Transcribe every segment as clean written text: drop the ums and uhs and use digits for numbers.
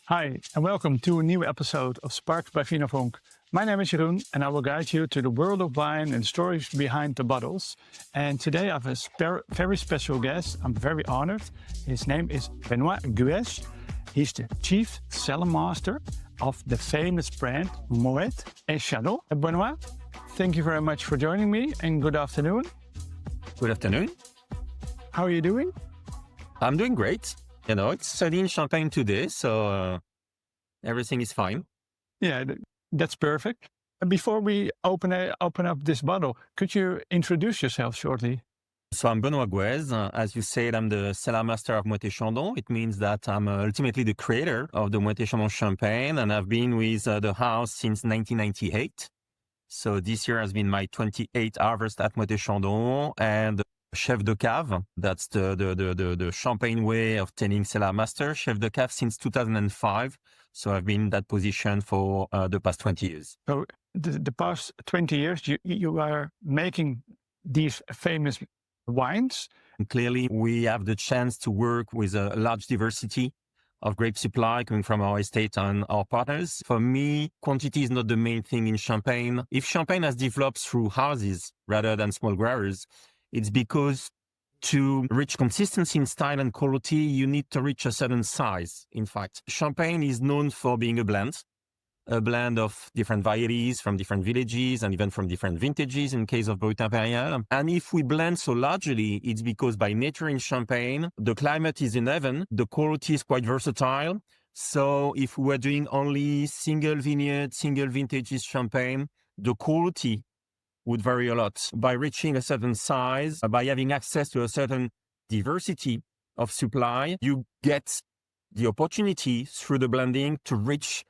Hi, and welcome to a new episode of Sparks by Vino Vonk. My name is Jeroen, and I will guide you to the world of wine and stories behind the bottles. And today I have a very special guest. I'm very honored. His name is Benoit Guez. He's the Chief Cellar Master of the famous brand Moet et Chandon. Benoit, thank you very much for joining me, and good afternoon. Good afternoon. How are you doing? I'm doing great. It's sunny in Champagne today, so everything is fine. Yeah, that's perfect. And before we open up this bottle, could you introduce yourself shortly? So I'm Benoit Guez. As you said, I'm the cellar master of Moet et Chandon. It means that I'm ultimately the creator of the Moet et Chandon champagne, and I've been with the house since 1998. So this year has been my 28th harvest at Moet et Chandon, and chef de cave. That's the champagne way of telling cellar master. Chef de cave since 2005. So I've been in that position for the past 20 years. So the past 20 years, you are making these famous wines. And clearly, we have the chance to work with a large diversity of grape supply coming from our estate and our partners. For me, quantity is not the main thing in champagne. If champagne has developed through houses rather than small growers, it's because to reach consistency in style and quality, you need to reach a certain size. In fact, champagne is known for being a blend of different varieties from different villages and even from different vintages in case of Brut Impérial. And if we blend so largely, it's because by nature in Champagne, the climate is in heaven, the quality is quite versatile. So if we were doing only single vineyard, single vintages Champagne, the quality would vary a lot. By reaching a certain size, by having access to a certain diversity of supply, you get the opportunity through the blending to reach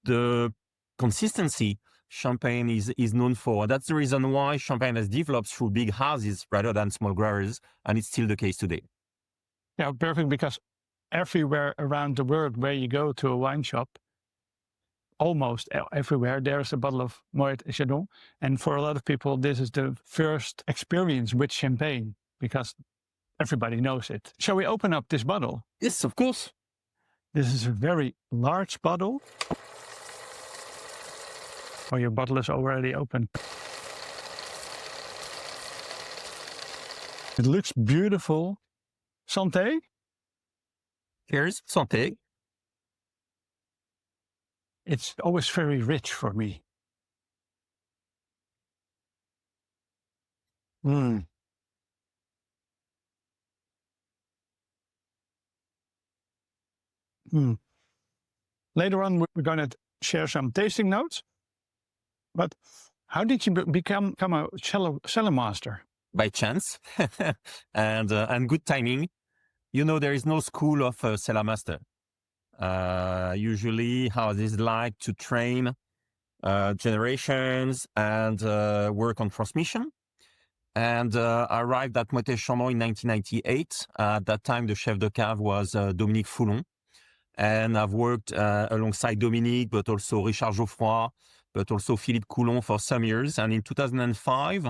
the consistency Champagne is known for. That's the reason why Champagne has developed through big houses rather than small growers, and it's still the case today. Yeah, perfect, because everywhere around the world where you go to a wine shop, almost everywhere, there's a bottle of Moet et Chandon. And for a lot of people, this is the first experience with champagne because everybody knows it. Shall we open up this bottle? Yes, of course. This is a very large bottle. Oh, your bottle is already open. It looks beautiful. Santé. Here's Santé. It's always very rich for me. Mm. Mm. Later on, we're going to share some tasting notes. But how did you become a cellar master? By chance and good timing. There is no school of cellar master. Usually houses like to train generations and work on transmission. And I arrived at Moet et Chandon in 1998. At that time, the chef de cave was Dominique Foulon. And I've worked alongside Dominique, but also Richard Geoffroy, but also Philippe Coulon for some years. And in 2005,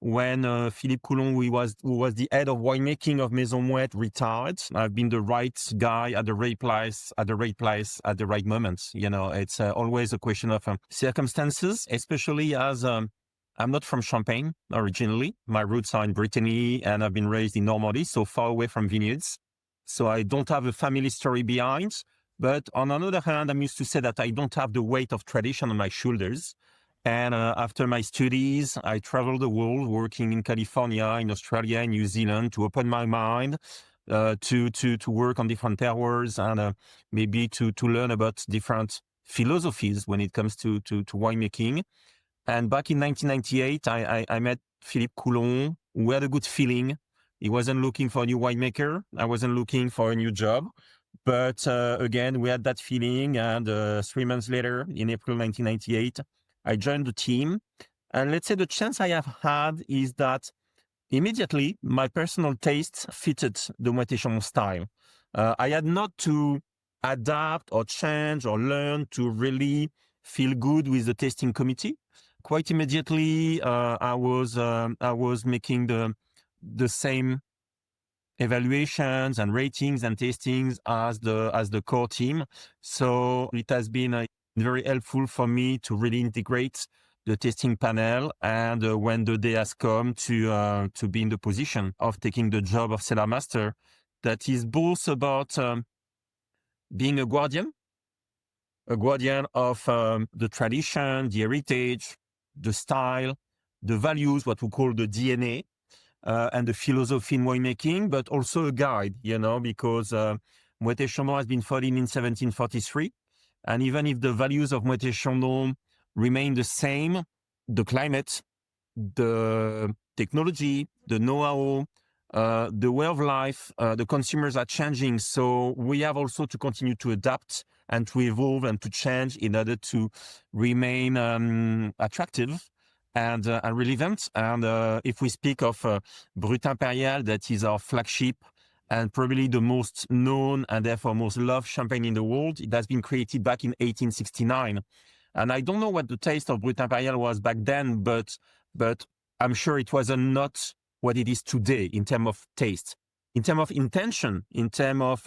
when Philippe Coulon, who was the head of winemaking of Maison Moet, retired, I've been the right guy at the right place, at the right moment. It's always a question of circumstances, especially as I'm not from Champagne originally. My roots are in Brittany, and I've been raised in Normandy, so far away from vineyards. So I don't have a family story behind. But on another hand, I'm used to say that I don't have the weight of tradition on my shoulders. And after my studies, I traveled the world working in California, in Australia, in New Zealand to open my mind, to work on different terroirs and maybe to learn about different philosophies when it comes to winemaking. And back in 1998, I met Philippe Coulon, who had a good feeling. He wasn't looking for a new winemaker. I wasn't looking for a new job. But again, we had that feeling. And 3 months later, in April 1998, I joined the team. And let's say the chance I have had is that immediately my personal taste fitted the Moet et Chandon style. I had not to adapt or change or learn to really feel good with the tasting committee. Quite immediately, I was making the same evaluations and ratings and tastings as the core team. So it has been very helpful for me to really integrate the tasting panel. And when the day has come to be in the position of taking the job of cellar master, that is both about being a guardian of the tradition, the heritage, the style, the values, what we call the DNA, and the philosophy in winemaking, but also a guide, because Moët & Chandon has been founded in 1743. And even if the values of Moët & Chandon remain the same, the climate, the technology, the know-how, the way of life, the consumers are changing. So we have also to continue to adapt and to evolve and to change in order to remain attractive and relevant. And if we speak of Brut Impérial, that is our flagship and probably the most known and therefore most loved champagne in the world, it has been created back in 1869. And I don't know what the taste of Brut Impérial was back then, but I'm sure it was not what it is today in terms of taste, in terms of intention, in terms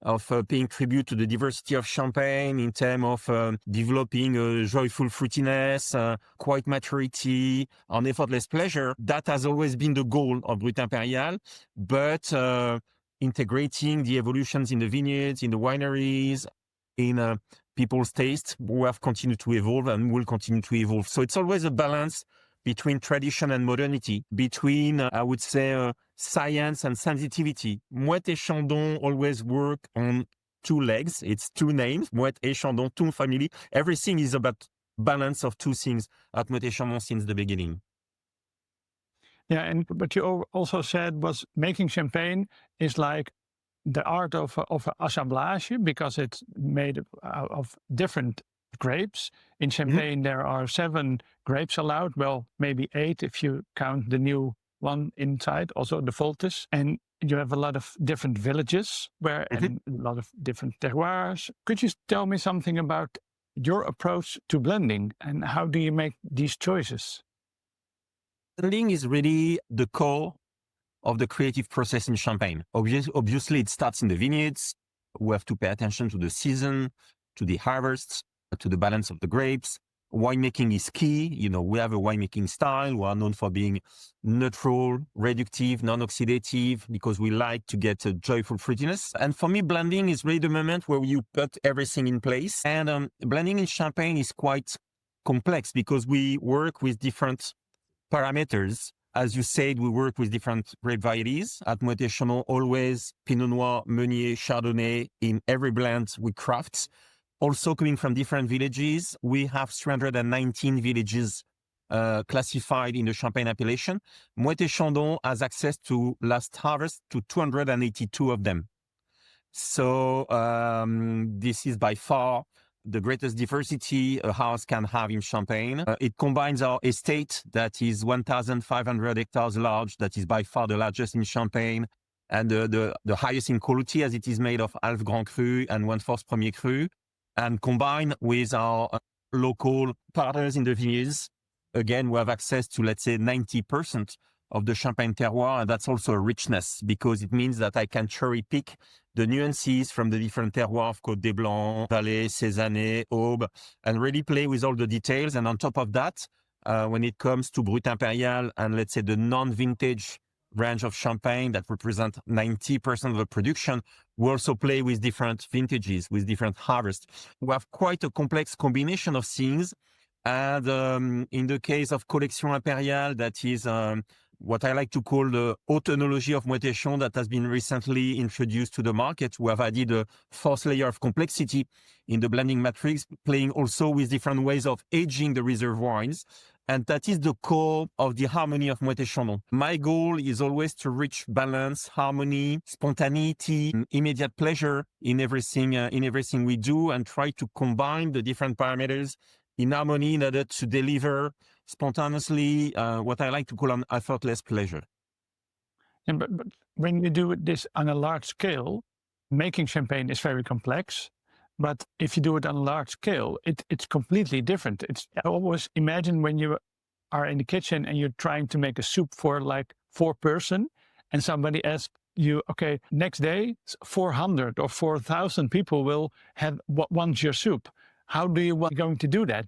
of paying tribute to the diversity of champagne, in terms of developing a joyful fruitiness, quiet maturity, and effortless pleasure. That has always been the goal of Brut Impérial, but integrating the evolutions in the vineyards, in the wineries, in people's taste, we have continued to evolve and will continue to evolve. So it's always a balance between tradition and modernity, between, I would say, science and sensitivity. Moët & Chandon always work on two legs. It's two names, Moët & Chandon, two family. Everything is about balance of two things at Moët & Chandon since the beginning. Yeah, and what you also said was making champagne is like the art of assemblage, because it's made of different grapes. In Champagne, there are 7 grapes allowed. Well, maybe 8 if you count the new one inside, also the Voltis. And you have a lot of different villages and a lot of different terroirs. Could you tell me something about your approach to blending and how do you make these choices? Blending is really the core of the creative process in Champagne. Obviously, it starts in the vineyards. We have to pay attention to the season, to the harvests, to the balance of the grapes. Winemaking is key. We have a winemaking style. We are known for being neutral, reductive, non-oxidative, because we like to get a joyful fruitiness. And for me, blending is really the moment where you put everything in place. And blending in Champagne is quite complex because we work with different parameters. As you said, we work with different grape varieties. At Moët & Chandon, always Pinot Noir, Meunier, Chardonnay in every blend we craft. Also coming from different villages, we have 319 villages classified in the Champagne appellation. Moët & Chandon has access to last harvest to 282 of them. So this is by far the greatest diversity a house can have in Champagne. It combines our estate that is 1,500 hectares large, that is by far the largest in Champagne, and the highest in quality, as it is made of half Grand Cru and 1/4 Premier Cru, and combined with our local partners in the vineyards. Again, we have access to, let's say, 90% of the Champagne terroir, and that's also a richness because it means that I can cherry pick the nuances from the different terroirs of Côte des Blancs, Valais, Cézanne, Aube, and really play with all the details. And on top of that, when it comes to Brut Impérial and let's say the non-vintage range of Champagne that represent 90% of the production, we also play with different vintages, with different harvests. We have quite a complex combination of things. And in the case of Collection Impériale, that is what I like to call the autonology of Moët & Chandon that has been recently introduced to the market. We have added a 4th layer of complexity in the blending matrix, playing also with different ways of aging the reserve wines. And that is the core of the harmony of Moët & Chandon. My goal is always to reach balance, harmony, spontaneity, immediate pleasure in everything we do, and try to combine the different parameters in harmony in order to deliver spontaneously what I like to call an effortless pleasure. And but when you do this on a large scale, making champagne is very complex. But if you do it on a large scale, it's completely different. I always imagine when you are in the kitchen and you're trying to make a soup for like 4 person, and somebody asks, you, okay, next day, 400 or 4,000 people will have want your soup. How do you want going to do that?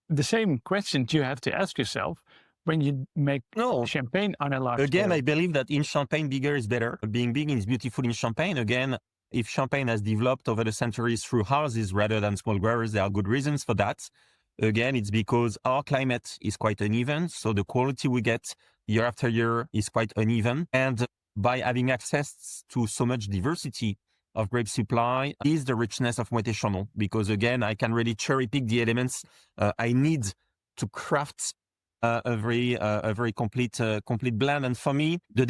The same questions you have to ask yourself when you make No, champagne on a large again, scale. I believe that in Champagne, bigger is better. Being big is beautiful in Champagne. Again, if Champagne has developed over the centuries through houses rather than small growers, there are good reasons for that. Again, it's because our climate is quite uneven. So the quality we get year after year is quite uneven. And by having access to so much diversity of grape supply is the richness of Moët & Chandon, because again, I can really cherry pick the elements I need to craft a very complete blend. And for me, the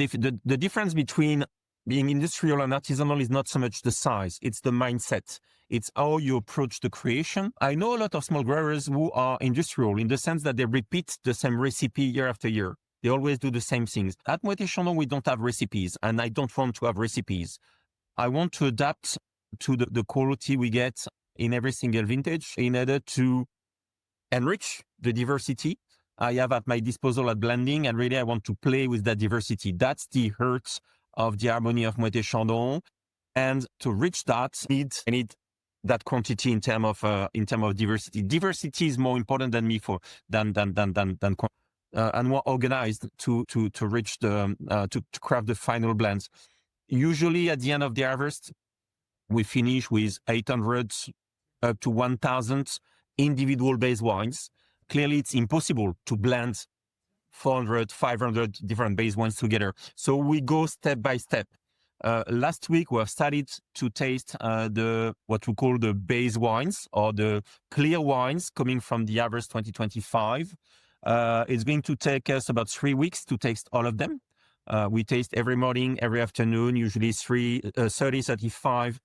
difference between being industrial and artisanal is not so much the size, it's the mindset. It's how you approach the creation. I know a lot of small growers who are industrial in the sense that they repeat the same recipe year after year. They always do the same things. At Moët & Chandon, we don't have recipes, and I don't want to have recipes. I want to adapt to the quality we get in every single vintage in order to enrich the diversity I have at my disposal at blending, and really I want to play with that diversity. That's the heart of the harmony of Moët & Chandon. And to reach that, I need that quantity in terms of diversity. Diversity is more important than and more organized to reach to craft the final blends. Usually at the end of the harvest, we finish with 800 up to 1,000 individual base wines. Clearly, it's impossible to blend 400, 500 different base wines together. So we go step by step. Last week, we have started to taste what we call the base wines, or the clear wines coming from the harvest 2025. It's going to take us about 3 weeks to taste all of them. We taste every morning, every afternoon, usually 30, 35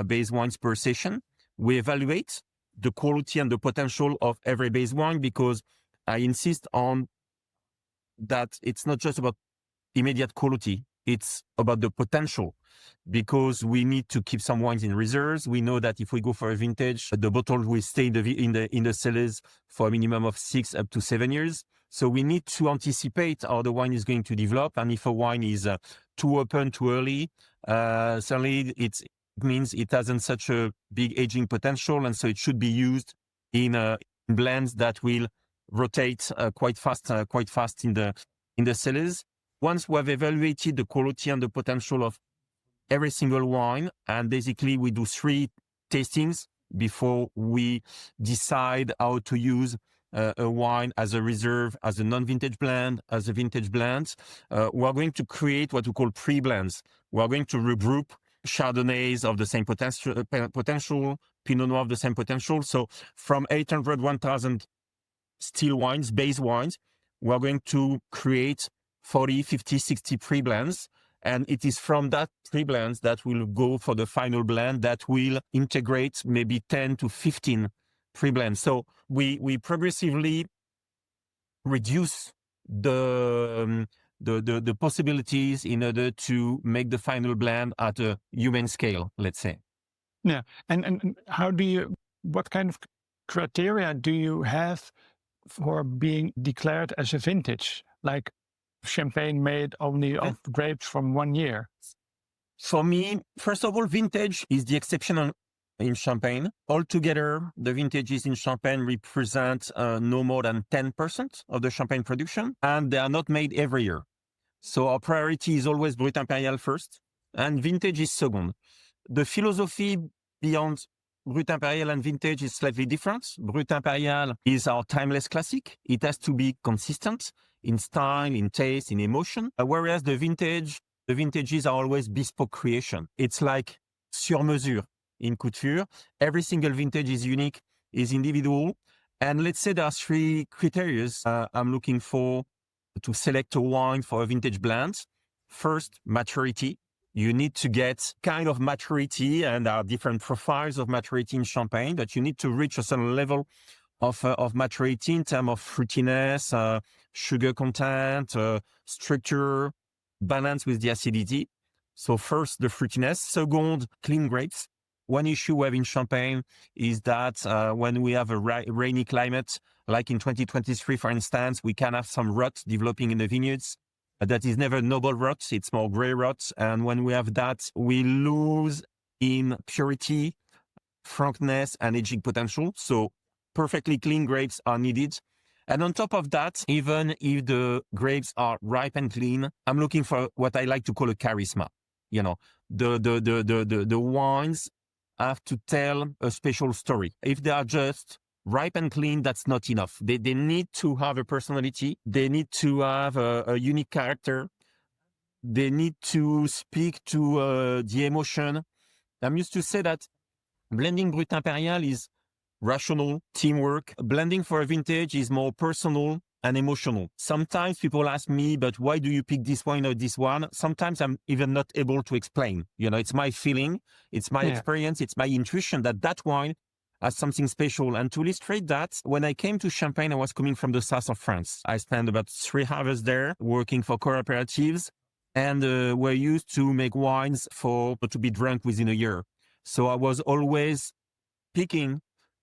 base wines per session. We evaluate the quality and the potential of every base wine, because I insist on that it's not just about immediate quality, it's about the potential, because we need to keep some wines in reserves. We know that if we go for a vintage, the bottle will stay in the cellars for a minimum of 6 up to 7 years. So we need to anticipate how the wine is going to develop, and if a wine is too open too early, certainly it means it hasn't such a big aging potential, and so it should be used in blends that will rotate quite fast in the cellars. Once we have evaluated the quality and the potential of every single wine, and basically we do 3 tastings before we decide how to use a wine as a reserve, as a non-vintage blend, as a vintage blend. We are going to create what we call pre-blends. We are going to regroup Chardonnays of the same potential, Pinot Noir of the same potential. So from 800, 1,000 still wines, base wines, we are going to create 40, 50, 60 pre-blends. And it is from that pre-blends that we'll go for the final blend that will integrate maybe 10 to 15 pre-blends. So we progressively reduce the possibilities in order to make the final blend at a human scale, let's say. Yeah. And how do you, what kind of criteria do you have for being declared as a vintage? Like champagne made only of grapes from 1 year? For me, first of all, vintage is the exception in Champagne. Altogether, the vintages in Champagne represent no more than 10% of the Champagne production, and they are not made every year. So our priority is always Brut Impérial first, and vintage is second. The philosophy beyond Brut Impérial and vintage is slightly different. Brut Impérial is our timeless classic. It has to be consistent in style, in taste, in emotion, whereas the vintages are always bespoke creation. It's like sur mesure in couture. Every single vintage is unique, is individual. And let's say there are 3 criteria I'm looking for to select a wine for a vintage blend. First, maturity. You need to get kind of maturity, and there are different profiles of maturity in Champagne, but you need to reach a certain level of maturity in terms of fruitiness, sugar content, structure, balance with the acidity. So first, the fruitiness. Second, clean grapes. One issue we have in Champagne is that when we have a rainy climate, like in 2023, for instance, we can have some rot developing in the vineyards. that is never noble rot, it's more gray rot. And when we have that, we lose in purity, frankness, and aging potential. So perfectly clean grapes are needed. And on top of that, even if the grapes are ripe and clean, I'm looking for what I like to call a charisma. You know, the wines have to tell a special story. If they are just ripe and clean, that's not enough. They need to have a personality. They need to have a unique character. They need to speak to the emotion. I'm used to say that blending Brut Impérial is rational teamwork. Blending for a vintage is more personal and emotional. Sometimes people ask me, but why do you pick this wine or this one? Sometimes I'm even not able to explain. You know, it's my feeling, it's my experience, it's my intuition that that wine has something special. And to illustrate that, when I came to Champagne, I was coming from the south of France. I spent about 3 hours there working for cooperatives, and we're used to make wines to be drunk within a year. So I was always picking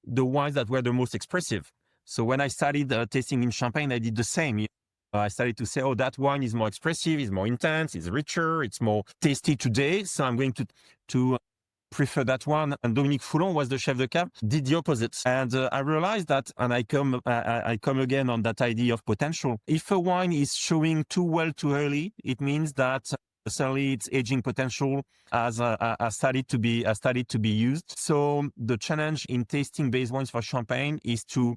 the wines that were the most expressive. So when I started tasting in Champagne, I did the same. I started to say, oh, that wine is more expressive, is more intense, it's richer, it's more tasty today. So I'm going to prefer that one. And Dominique Foulon was the chef de cave, did the opposite. And I realized that, and I come again on that idea of potential. If a wine is showing too well too early, it means that certainly its aging potential has started to be used. So the challenge in tasting based wines for Champagne is to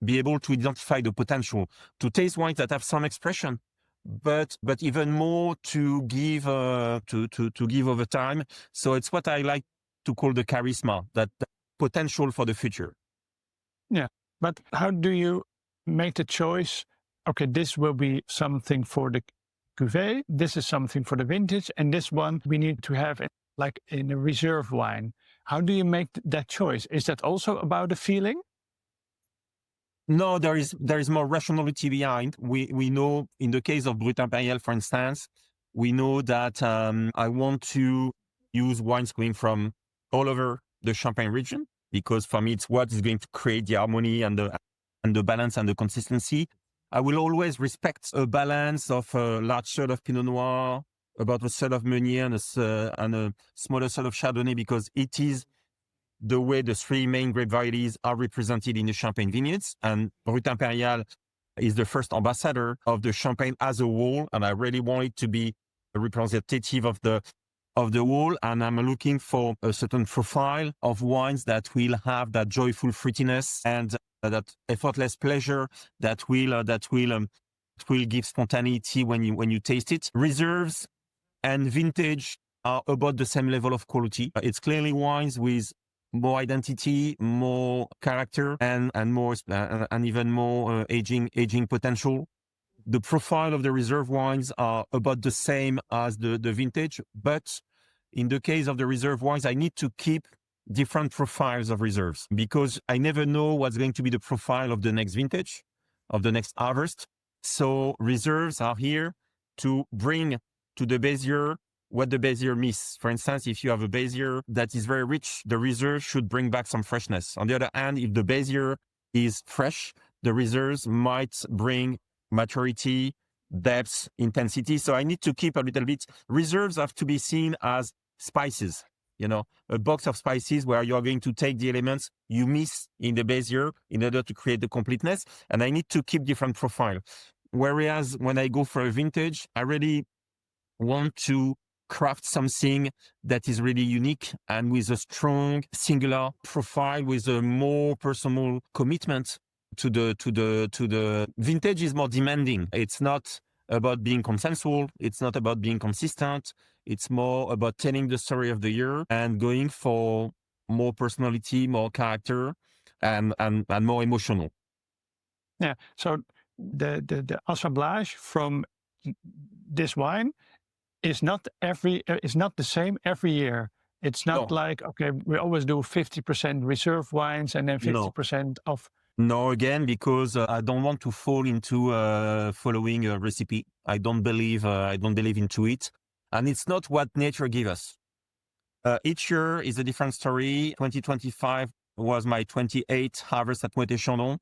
be able to identify the potential, to taste wines that have some expression, but even more to give to give over time. So it's what I like to call the charisma, that potential for the future. Yeah, but how do you make the choice? Okay, this will be something for the cuvee, this is something for the vintage, and this one we need to have like in a reserve wine. How do you make that choice? Is that also about the feeling? No, there is more rationality behind. We know in the case of Brut Impérial, for instance, we know that I want to use wines coming from all over the Champagne region, because for me it's what is going to create the harmony and the balance and the consistency. I will always respect a balance of a large third of Pinot Noir, about a third of Meunier, and a smaller third of Chardonnay, because it is the way the 3 main grape varieties are represented in the Champagne vineyards. And Brut Impérial is the first ambassador of the Champagne as a whole, and I really want it to be a representative of the whole. And I'm looking for a certain profile of wines that will have that joyful fruitiness and that effortless pleasure that will give spontaneity when you taste it. Reserves and vintage are about the same level of quality. It's clearly wines with more identity, more character, and more and even more aging potential. The profile of the reserve wines are about the same as the vintage, but in the case of the reserve wines, I need to keep different profiles of reserves, because I never know what's going to be the profile of the next vintage, of the next harvest. So reserves are here to bring to the base year what the base year miss. For instance, if you have a base year that is very rich, the reserve should bring back some freshness. On the other hand, if the base year is fresh, the reserves might bring maturity, depth, intensity. So I need to keep a little bit. Reserves have to be seen as spices, you know, a box of spices where you're going to take the elements you miss in the base year in order to create the completeness. And I need to keep different profile. Whereas when I go for a vintage, I really want to craft something that is really unique and with a strong singular profile, with a more personal commitment to the vintage is more demanding. It's not about being consensual. It's not about being consistent. It's more about telling the story of the year and going for more personality, more character, and more emotional. Yeah. So the assemblage from this wine is not the same every year. It's not No. like, okay, we always do 50% reserve wines and then 50% of. No, again, because I don't want to fall into following a recipe. I don't believe into it, and it's not what nature gives us. Each year is a different story. 2025 was my 28th harvest at Moët & Chandon.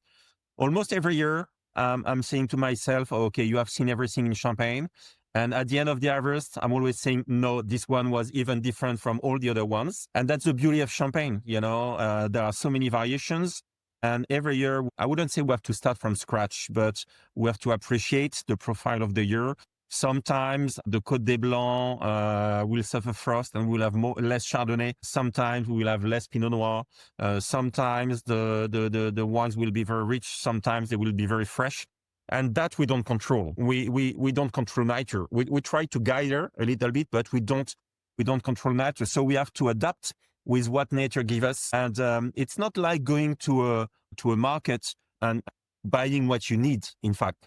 Almost every year, I'm saying to myself, okay, you have seen everything in Champagne. And at the end of the harvest, I'm always saying, no, this one was even different from all the other ones. And that's the beauty of Champagne. There are so many variations. And every year, I wouldn't say we have to start from scratch, but we have to appreciate the profile of the year. Sometimes the Côte des Blancs will suffer frost and we'll have less Chardonnay. Sometimes we will have less Pinot Noir. Sometimes the wines will be very rich. Sometimes they will be very fresh. And that we don't control. We don't control nature. We try to guide her a little bit, but we don't control nature. So we have to adapt with what nature gives us. And it's not like going to a market and buying what you need. In fact,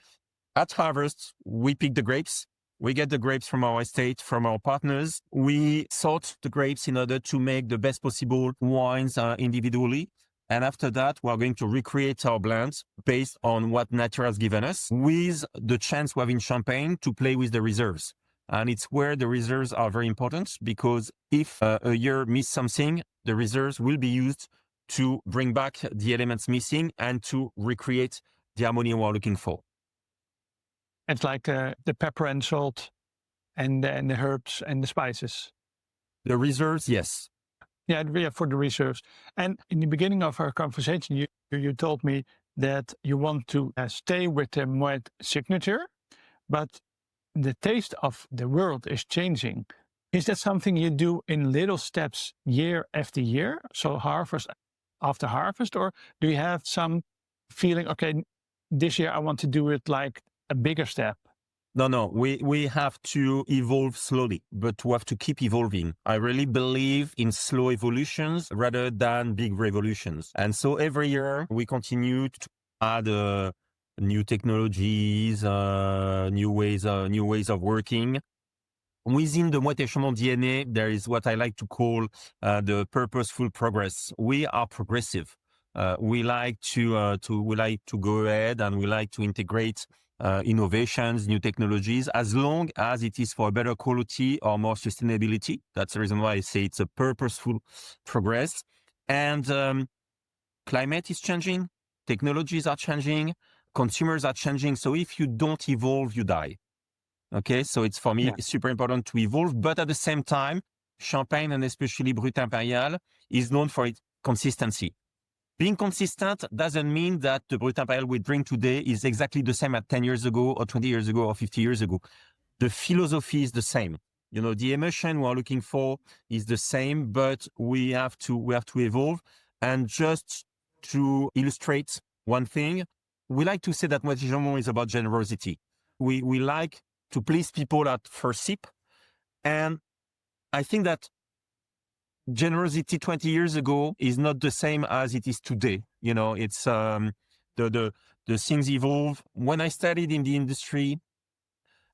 at harvest, we pick the grapes. We get the grapes from our estate, from our partners. We sort the grapes in order to make the best possible wines individually. And after that, we're going to recreate our blends based on what nature has given us, with the chance we have in Champagne to play with the reserves. And it's where the reserves are very important, because if a year miss something, the reserves will be used to bring back the elements missing and to recreate the harmony we're looking for. It's like the pepper and salt and the herbs and the spices. The reserves, yes. Yeah, for the reserves. And in the beginning of our conversation, you told me that you want to stay with the Moet signature, but the taste of the world is changing. Is that something you do in little steps year after year? So harvest after harvest, or do you have some feeling, okay, this year I want to do it like a bigger step? No, we have to evolve slowly, but we have to keep evolving. I really believe in slow evolutions rather than big revolutions. And so every year we continue to add new technologies, new ways of working. Within the Moët & Chandon DNA, there is what I like to call the purposeful progress. We are progressive. We like to go ahead, and we like to integrate innovations, new technologies, as long as it is for better quality or more sustainability. That's the reason why I say it's a purposeful progress. And climate is changing, technologies are changing, consumers are changing. So if you don't evolve, you die. Okay, so it's for me super important to evolve, but at the same time, Champagne, and especially Brut Impérial, is known for its consistency. Being consistent doesn't mean that the Brut Impérial we drink today is exactly the same as 10 years ago or 20 years ago or 50 years ago. The philosophy is the same. The emotion we're looking for is the same, but we have to evolve. And just to illustrate one thing, we like to say that Moët & Chandon is about generosity. We like to please people at first sip. And I think that generosity 20 years ago is not the same as it is today. It's the things evolve. When I started in the industry,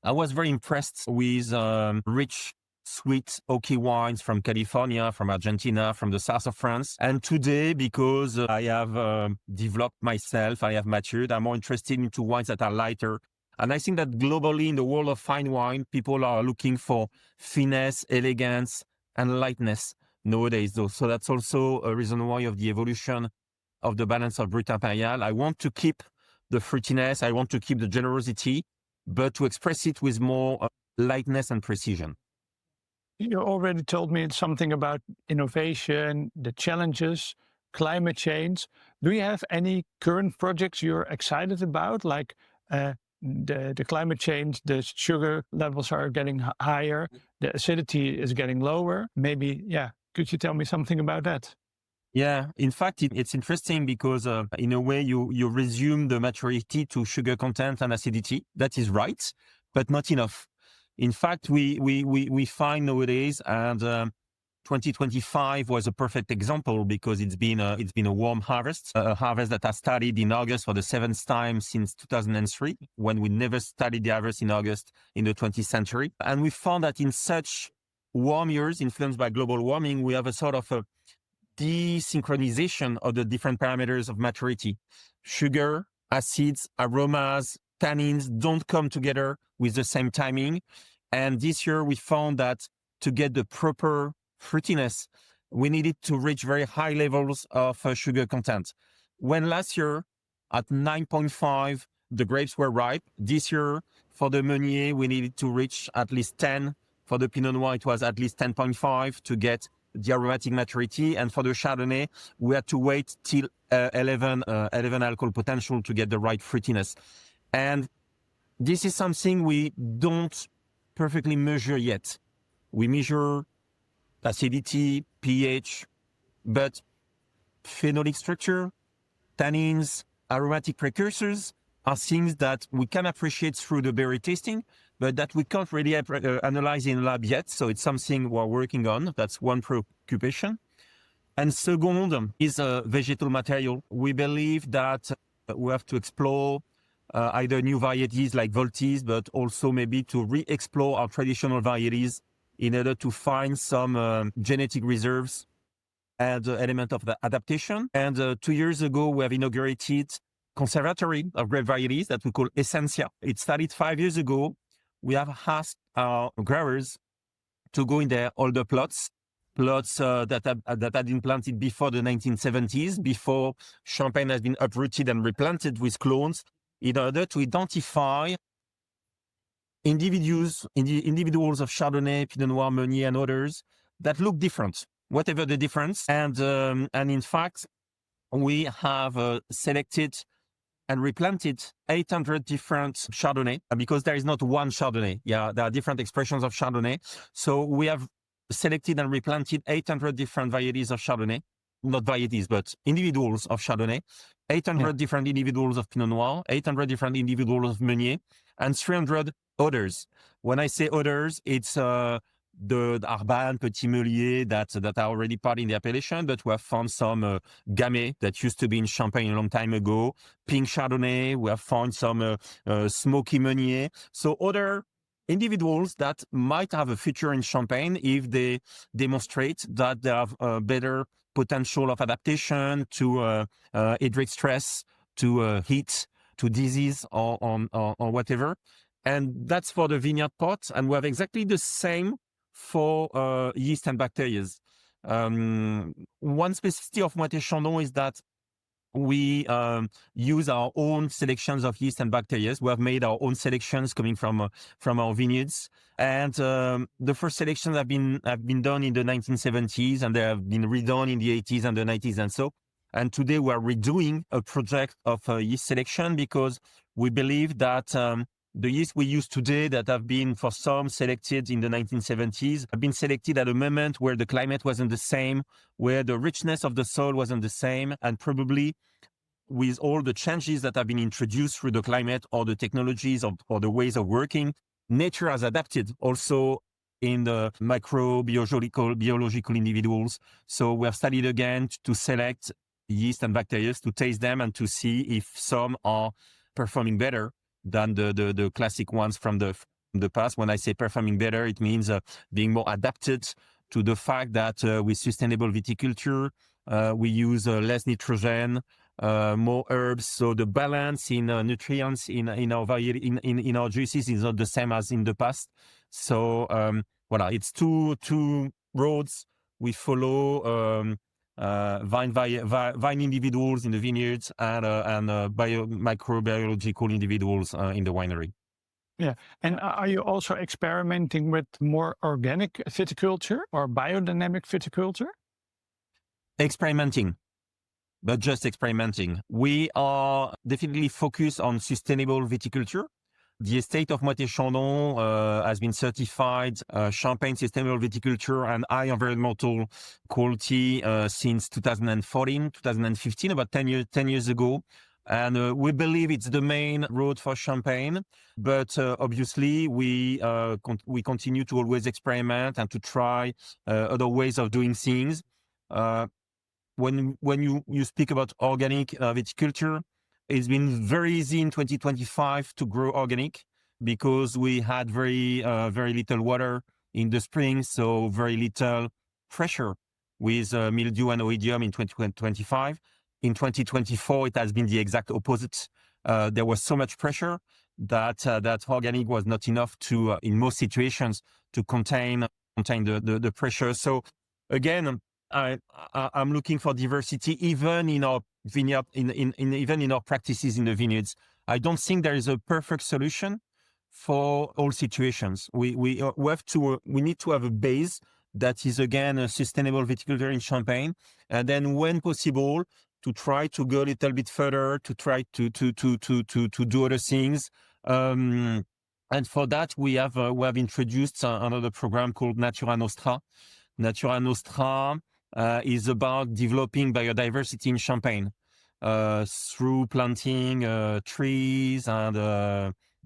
I was very impressed with rich, sweet, oaky wines from California, from Argentina, from the south of France. And today, because I have developed myself, I have matured, I'm more interested into wines that are lighter. And I think that globally in the world of fine wine, people are looking for finesse, elegance, and lightness nowadays. So that's also a reason why of the evolution of the balance of Brut Impérial. I want to keep the fruitiness, I want to keep the generosity, but to express it with more lightness and precision. You already told me something about innovation, the challenges, climate change. Do you have any current projects you're excited about, like the climate change, the sugar levels are getting higher, the acidity is getting lower? Maybe, could you tell me something about that? Yeah, in fact, it's interesting because in a way you resume the maturity to sugar content and acidity. That is right, but not enough. In fact, we find nowadays, and 2025 was a perfect example because it's been a warm harvest, a harvest that has started in August for the 7th time since 2003, when we never started the harvest in August in the 20th century. And we found that in such warm years influenced by global warming, we have a sort of a desynchronization of the different parameters of maturity. Sugar, acids, aromas, tannins don't come together with the same timing. And this year we found that to get the proper fruitiness, we needed to reach very high levels of sugar content. When last year at 9.5, the grapes were ripe. This year, for the Meunier, we needed to reach at least 10. For the Pinot Noir, it was at least 10.5 to get the aromatic maturity. And for the Chardonnay, we had to wait till 11 alcohol potential to get the right fruitiness. And this is something we don't perfectly measure yet. We measure acidity, pH, but phenolic structure, tannins, aromatic precursors are things that we can appreciate through the berry tasting, but that we can't really analyze in lab yet. So it's something we're working on. That's one preoccupation. And second is vegetal material. We believe that we have to explore either new varieties like Voltis, but also maybe to re-explore our traditional varieties in order to find some genetic reserves and element of the adaptation. And 2 years ago, we have inaugurated conservatory of grape varieties that we call Essentia. It started 5 years ago. We have asked our growers to go in their older plots that had been planted before the 1970s, before Champagne has been uprooted and replanted with clones, in order to identify individuals of Chardonnay, Pinot Noir, Meunier, and others that look different, whatever the difference. And in fact, we have selected and replanted 800 different Chardonnay, because there is not one Chardonnay. Yeah, there are different expressions of Chardonnay. So we have selected and replanted 800 different varieties of Chardonnay, not varieties, but individuals of Chardonnay, 800 different individuals of Pinot Noir, 800 different individuals of Meunier, and 300 others. When I say others, it's the Arban, Petit Meunier that are already part in the appellation, but we have found some Gamay that used to be in Champagne a long time ago, Pink Chardonnay, we have found some Smoky Meunier. So other individuals that might have a future in Champagne if they demonstrate that they have a better potential of adaptation to hydric stress, to heat, to disease, or whatever. And that's for the vineyard pot. And we have exactly the same for yeast and bacteria. One specificity of Moët & Chandon is that we use our own selections of yeast and bacteria. We have made our own selections coming from our vineyards. And the first selections have been done in the 1970s, and they have been redone in the 80s and the 90s. And today we are redoing a project of yeast selection, because we believe that the yeast we use today that have been for some selected in the 1970s have been selected at a moment where the climate wasn't the same, where the richness of the soil wasn't the same, and probably with all the changes that have been introduced through the climate or the technologies or the ways of working, nature has adapted also in the biological individuals. So we have studied again to select yeast and bacteria, to taste them and to see if some are performing better than the classic ones from the past. When I say performing better, it means being more adapted to the fact that with sustainable viticulture, we use less nitrogen, more herbs. So the balance in nutrients in our juices is not the same as in the past. So voilà, it's two roads we follow. Vine individuals in the vineyards and microbiological individuals in the winery. Yeah. And are you also experimenting with more organic viticulture or biodynamic viticulture? Experimenting, but just experimenting. We are definitely focused on sustainable viticulture. The estate of Moët & Chandon has been certified Champagne Sustainable Viticulture and high environmental quality since 2014, 2015, about 10 years ago. And we believe it's the main road for Champagne. But obviously, we continue to always experiment and to try other ways of doing things. When you speak about organic viticulture, it's been very easy in 2025 to grow organic because we had very little water in the spring, so very little pressure with mildew and oidium in 2025. In 2024, it has been the exact opposite. There was so much pressure that organic was not enough to, in most situations, to contain the pressure. So again, I'm looking for diversity even in our vineyard, even in our practices in the vineyards. I don't think there is a perfect solution for all situations. We need to have a base that is again a sustainable viticulture in Champagne, and then when possible to try to go a little bit further, to try to do other things. And for that, we have introduced another program called Natura Nostra. Natura Nostra is about developing biodiversity in Champagne through planting trees and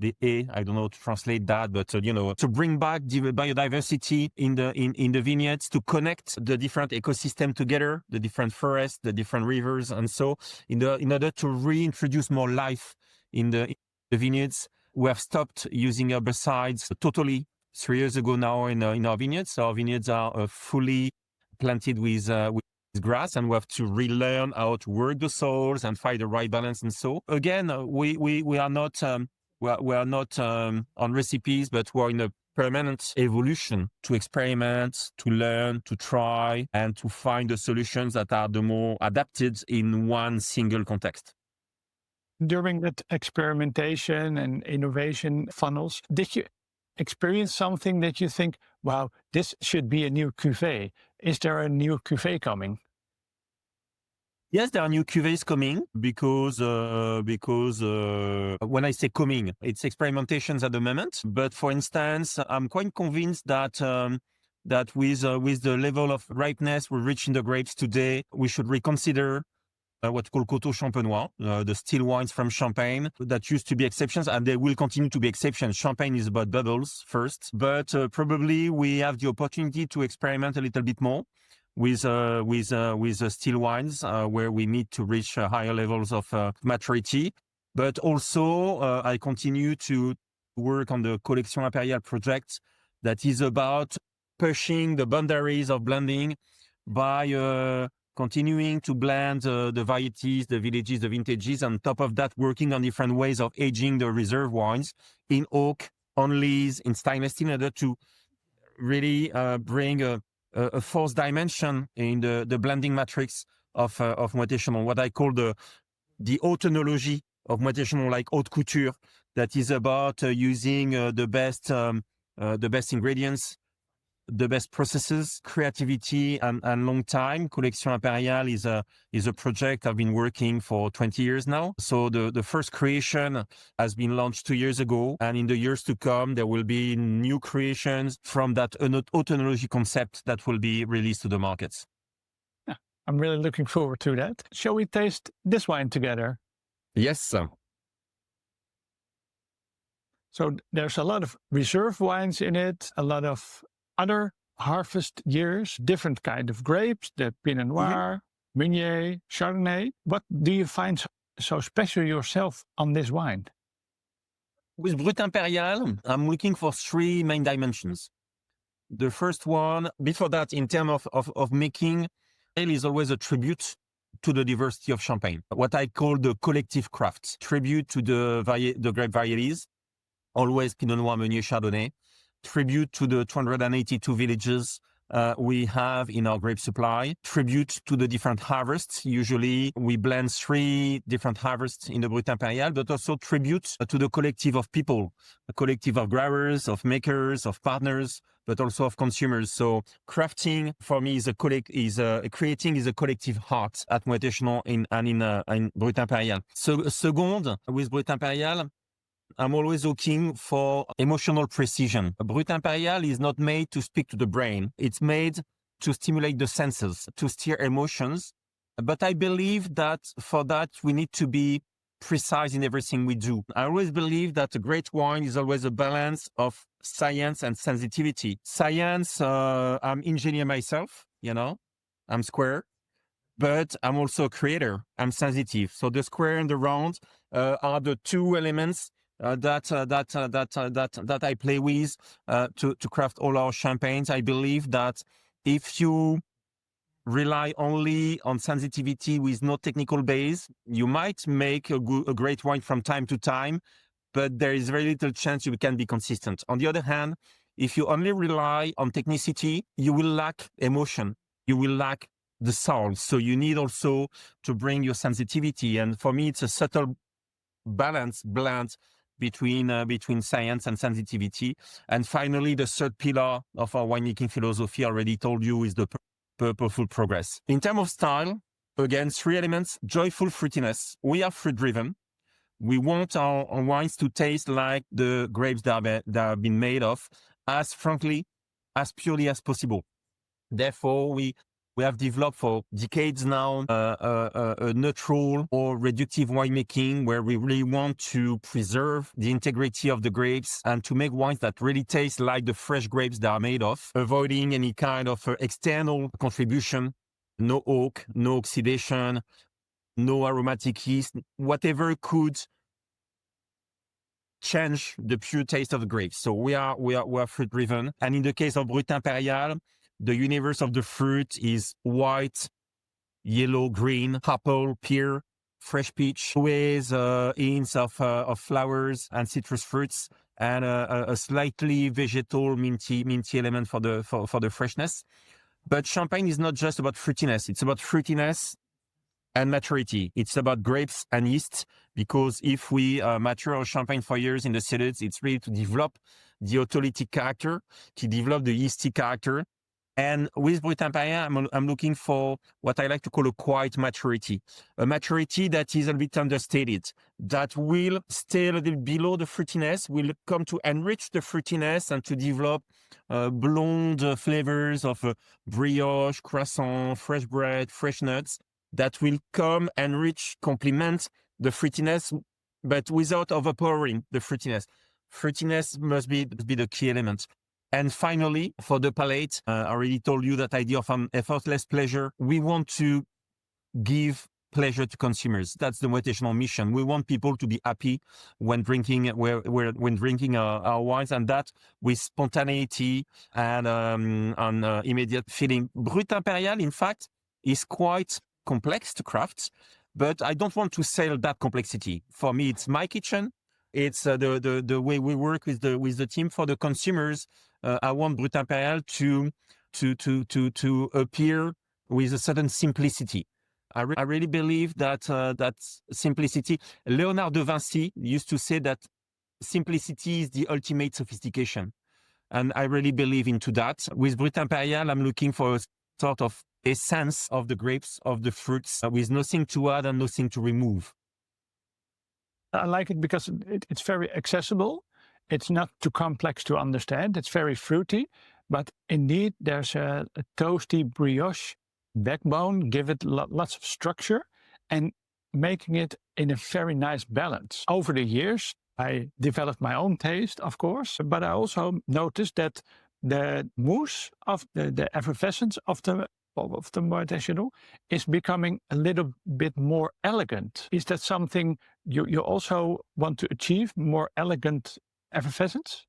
I don't know how to translate that, but to bring back the biodiversity in the vineyards, to connect the different ecosystem together, the different forests, the different rivers, and so in order to reintroduce more life in the vineyards. We have stopped using herbicides totally 3 years ago now in our vineyards. So our vineyards are fully planted with grass, and we have to relearn how to work the soils and find the right balance. And so again, we are not on recipes, but we're in a permanent evolution to experiment, to learn, to try, and to find the solutions that are the more adapted in one single context. During that experimentation and innovation funnels, did you experience something that you think, wow, this should be a new cuvée? Is there a new cuvée coming? Yes, there are new cuvées coming because when I say coming, it's experimentations at the moment. But for instance, I'm quite convinced that with the level of ripeness we reach in the grapes today, we should reconsider what we call Coteaux Champenois, the still wines from Champagne that used to be exceptions, and they will continue to be exceptions. Champagne is about bubbles first, but probably we have the opportunity to experiment a little bit more with still wines where we need to reach higher levels of maturity. But also, I continue to work on the Collection Impériale project that is about pushing the boundaries of blending by continuing to blend the varieties, the villages, the vintages. On top of that, working on different ways of aging the reserve wines in oak, on lees, in stainless steel, in order to really bring a fourth dimension in the blending matrix of Moët & Chandon, what I call the autonology of Moët & Chandon, like haute couture, that is about using the best ingredients, the best processes, creativity, and long time. Collection Impériale is a project I've been working for 20 years now. So the first creation has been launched 2 years ago, and in the years to come, there will be new creations from that autonology concept that will be released to the markets. Yeah, I'm really looking forward to that. Shall we taste this wine together? Yes, sir. So there's a lot of reserve wines in it, a lot of other harvest years, different kind of grapes, the Pinot Noir, Meunier, Chardonnay. What do you find so special yourself on this wine? With Brut Impérial, I'm looking for 3 main dimensions. The first one, before that, in terms of making, ale is always a tribute to the diversity of Champagne, what I call the collective crafts, tribute to the grape varieties, always Pinot Noir, Meunier, Chardonnay, tribute to the 282 villages we have in our grape supply, tribute to the different harvests. Usually we blend 3 different harvests in the Brut Impérial, but also tribute to the collective of people, a collective of growers, of makers, of partners, but also of consumers. So crafting for me is creating is a collective heart at Moët & Chandon in Brut Impérial. So second, with Brut Impérial, I'm always looking for emotional precision. Brut Impérial is not made to speak to the brain. It's made to stimulate the senses, to stir emotions. But I believe that for that, we need to be precise in everything we do. I always believe that a great wine is always a balance of science and sensitivity. Science, I'm engineer myself, I'm square, but I'm also a creator. I'm sensitive. So the square and the round are the 2 elements that I play with to craft all our champagnes. I believe that if you rely only on sensitivity with no technical base, you might make a great wine from time to time, but there is very little chance you can be consistent. On the other hand, if you only rely on technicity, you will lack emotion. You will lack the soul. So you need also to bring your sensitivity. And for me, it's a subtle balanced blend between science and sensitivity. And finally, the third pillar of our winemaking philosophy, I already told you, is the purposeful progress. In terms of style, again, 3 elements: joyful fruitiness. We are fruit driven. We want our wines to taste like the grapes that have been made of, as frankly, as purely as possible. Therefore, we have developed for decades now a neutral or reductive winemaking, where we really want to preserve the integrity of the grapes and to make wines that really taste like the fresh grapes they are made of, avoiding any kind of external contribution, no oak, no oxidation, no aromatic yeast, whatever could change the pure taste of the grapes. So we are fruit driven. And in the case of Brut Impérial, the universe of the fruit is white, yellow, green, apple, pear, fresh peach, with hints of flowers and citrus fruits, and a slightly vegetal, minty element for the freshness. But Champagne is not just about fruitiness; it's about fruitiness and maturity. It's about grapes and yeast, because if we mature our Champagne for years in the cellars, it's really to develop the autolytic character, to develop the yeasty character. And with Brut Impérial, I'm looking for what I like to call a quiet maturity, a maturity that is a bit understated, that will stay a little below the fruitiness, will come to enrich the fruitiness and to develop blonde flavors of brioche, croissant, fresh bread, fresh nuts, that will come, enrich, complement the fruitiness, but without overpowering the fruitiness. Fruitiness must be the key element. And finally, for the palate, I already told you that idea of effortless pleasure. We want to give pleasure to consumers. That's the motivational mission. We want people to be happy when drinking our wines, and that with spontaneity and immediate feeling. Brut Impérial, in fact, is quite complex to craft, but I don't want to sell that complexity. For me, it's my kitchen. It's the way we work with the team. For the consumers, I want Brut Impérial to appear with a certain simplicity. I really believe that that simplicity. Léonard de Vinci used to say that simplicity is the ultimate sophistication, and I really believe into that. With Brut Impérial, I'm looking for a sort of essence of the grapes, of the fruits, with nothing to add and nothing to remove. I like it because it's very accessible. It's not too complex to understand. It's very fruity, but indeed there's a toasty brioche backbone, give it lots of structure and making it in a very nice balance. Over the years, I developed my own taste, of course, but I also noticed that the mousse of the effervescence of the Moët & Chandon is becoming a little bit more elegant. Is that something you also want to achieve, more elegant effervescence?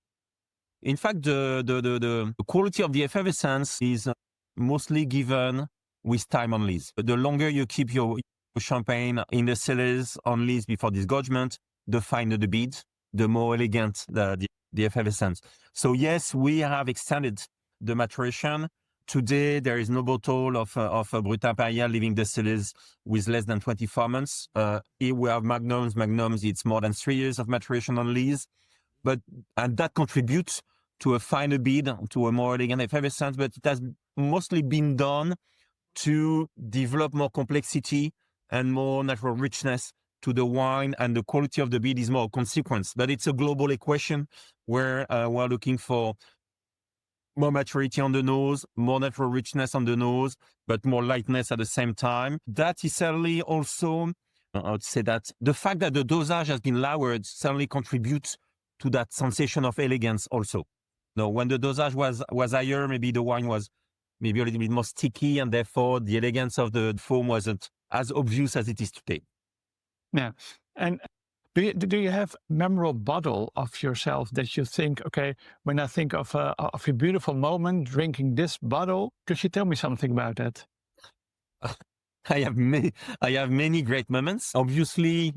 In fact, the quality of the effervescence is mostly given with time on lees. The longer you keep your champagne in the cellars on lees before disgorgement, the finer the bead, the more elegant the effervescence. So yes, we have extended the maturation. Today, there is no bottle of Brut Impérial leaving the cellars with less than 24 months. Here we have Magnums. Magnums, it's more than 3 years of maturation on lees. And that contributes to a finer bead, to a more elegant effervescence, but it has mostly been done to develop more complexity and more natural richness to the wine, and the quality of the bead is more a consequence. But it's a global equation where we're looking for more maturity on the nose, more natural richness on the nose, but more lightness at the same time. That is certainly also, I would say that the fact that the dosage has been lowered certainly contributes to that sensation of elegance also. Now, when the dosage was higher, maybe the wine was maybe a little bit more sticky, and therefore the elegance of the foam wasn't as obvious as it is today. Yeah. And do you have a memorable bottle of yourself that you think, okay, when I think of a beautiful moment drinking this bottle, could you tell me something about that? I have many great moments. Obviously,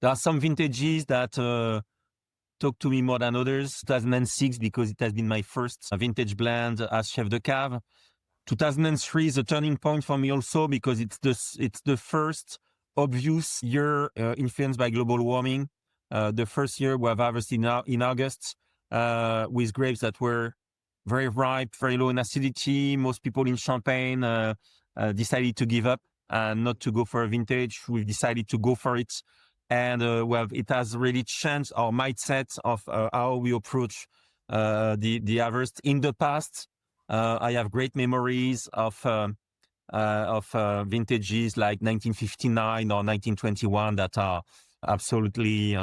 there are some vintages that talk to me more than others. 2006, because it has been my first vintage blend as chef de cave. 2003 is a turning point for me also, because it's the first obvious year influenced by global warming. The first year we have harvested in August with grapes that were very ripe, very low in acidity. Most people in Champagne decided to give up and not to go for a vintage. We've decided to go for it. And it has really changed our mindset of how we approach the harvest. In the past, I have great memories of vintages like 1959 or 1921 that are absolutely,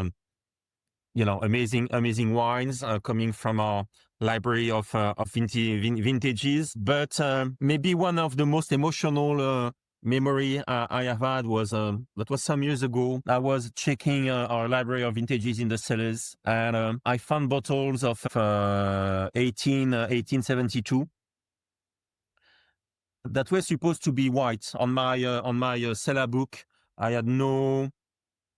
amazing wines coming from our library of vintages. But maybe one of the most emotional memory I have had was that was some years ago. I was checking our library of vintages in the cellars, and I found bottles of 1872 that were supposed to be white. On my cellar book, I had no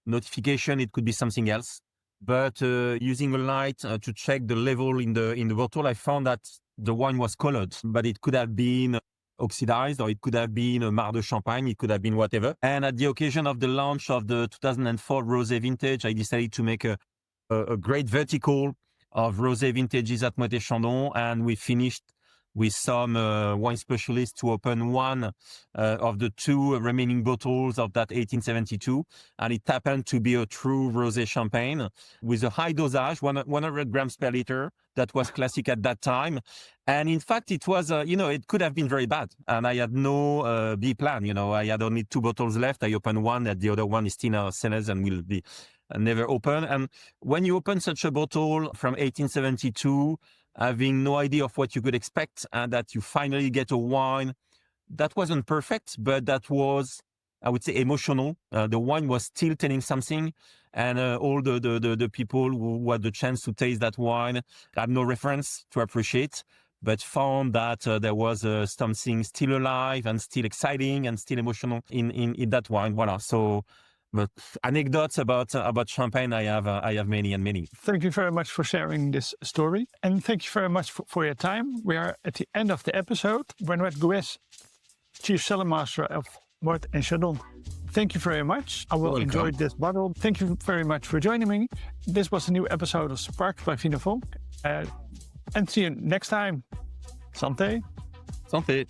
notification it could be something else. But using a light to check the level in the bottle, I found that the wine was colored, but it could have been oxidized, or it could have been a Mar de Champagne, it could have been whatever. And at the occasion of the launch of the 2004 Rosé vintage, I decided to make a great vertical of Rosé vintages at Moët & Chandon, and we finished with some wine specialists to open one of the two remaining bottles of that 1872. And it happened to be a true rosé champagne with a high dosage, 100 grams per liter. That was classic at that time. And in fact, it was, it could have been very bad. And I had no B plan. I had only 2 bottles left. I opened one, and the other one is still in our cellars and will be never open. And when you open such a bottle from 1872, having no idea of what you could expect, and that you finally get a wine that wasn't perfect, but that was, I would say, emotional. The wine was still telling something, and all the people who had the chance to taste that wine had no reference to appreciate, but found that there was something still alive and still exciting and still emotional in that wine. Voilà. So, but anecdotes about champagne, I have many and many. Thank you very much for sharing this story. And thank you very much for your time. We are at the end of the episode. Benoit Gouès, Chief Cellar Master of Moët & Chandon. Thank you very much. I will enjoy this bottle. Thank you very much for joining me. This was a new episode of Sparks by Vinavonk. And see you next time. Santé. Santé.